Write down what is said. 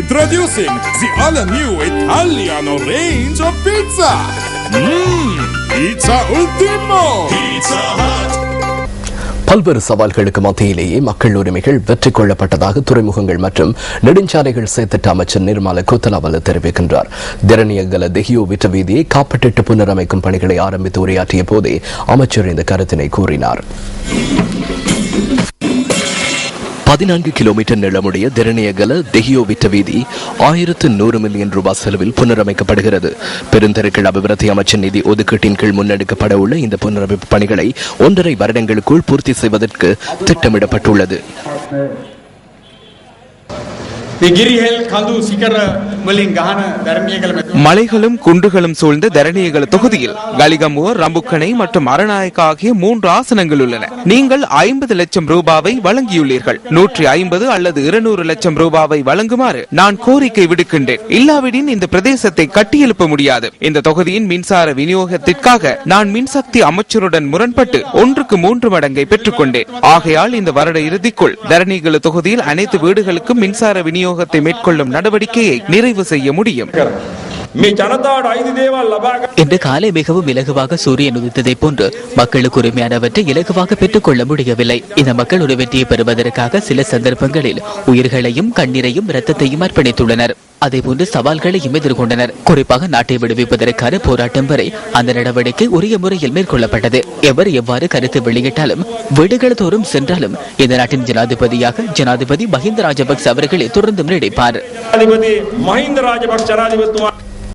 Introducing the all-new Italiano range of pizza. Pizza Ultimo. Pizza Hut. பல்வேறு சவால்களுக்கு மத்தியிலேயே மக்கள் உரிமைகள் வெற்றி கொள்ளப்பட்டதாக துறைமுகங்கள் மற்றும் நெடுஞ்சாலைகள் செயற்திட்ட அமைச்சர் நிர்மலா கோத்தலாவல தெரிவிக்கின்றார். திரணியகல தெஹியோ விட்ட வீதியை காப்பீட்டு புனரமைக்கும் பணிகளை ஆரம்பித்து உரையாற்றிய போதே அமைச்சர் இந்த கருத்தினை கூறினார். 14 கிலோமீட்டர் நீளமுடைய திரணியகல தெஹியோ விட்ட வீதி 1100 மில்லியன் ரூபாய் செலவில் புனரமைக்கப்படுகிறது. பெருந்தெருக்கள் அபிவிருத்தி அமைச்சர் நிதி ஒதுக்கீட்டின் கீழ் முன்னெடுக்கப்பட உள்ள இந்த புனரமைப்பு பணிகளை 1.5 வருடங்களுக்குள் பூர்த்தி செய்வதற்கு திட்டமிடப்பட்டுள்ளது. மலைகளும் குன்றுகளும் சூழ்ந்த தரணியகல தொகுதியில் கலிகமுவ, ரம்புக்கனை மற்றும் அரநாயக்க ஆகிய 3 ஆசனங்கள் உள்ளன. நீங்கள் 50 லட்சம் ரூபாவை வழங்கியுள்ளீர்கள். 150 அல்லது 200 லட்சம் ரூபாவை வழங்குமாறு நான் கோரிக்கை விடுக்கின்றேன். இல்லாவிடின் இந்த பிரதேசத்தை கட்டியெழுப்ப முடியாது. இந்த தொகுதியின் மின்சார விநியோகத்திற்காக நான் மின்சக்தி அமைச்சருடன் முரண்பட்டு 1க்கு 3 மடங்கை பெற்றுக்கொண்டேன். ஆகையால் இந்த வருட இறுதிக்குள் தரணியகல தொகுதியில் அனைத்து வீடுகளுக்கும் மின்சார விநியோகத்தை மேற்கொள்ளும் நடவடிக்கையை நிறைவு செய்ய முடியும். இன்று காலை மிகவும் இலகுவாக சூரியன் உதித்ததை போன்று மக்களுக்கு உரிமையானவற்றை இலகுவாக பெற்றுக் கொள்ள முடியவில்லை. இந்த மக்கள் ஒரு வெற்றியை பெறுவதற்காக சில சந்தர்ப்பங்களில் உயிர்களையும் கண்ணீரையும் இரத்தத்தையும் அர்ப்பணித்துள்ளனர். அதேபோன்று சவால்களையும் எதிர்கொண்டனர். குறிப்பாக நாட்டை விடுவிப்பதற்கான போராட்டம் வரை அந்த நடவடிக்கை உரிய முறையில் மேற்கொள்ளப்பட்டது. எவர் எவ்வாறு கருத்து வெளியிட்டாலும் வீடுகள் தோறும் சென்றாலும் இந்த நாட்டின் ஜனாதிபதியாக ஜனாதிபதி மஹிந்த ராஜபக்ச அவர்களே தொடர்ந்து நீடிப்பார்.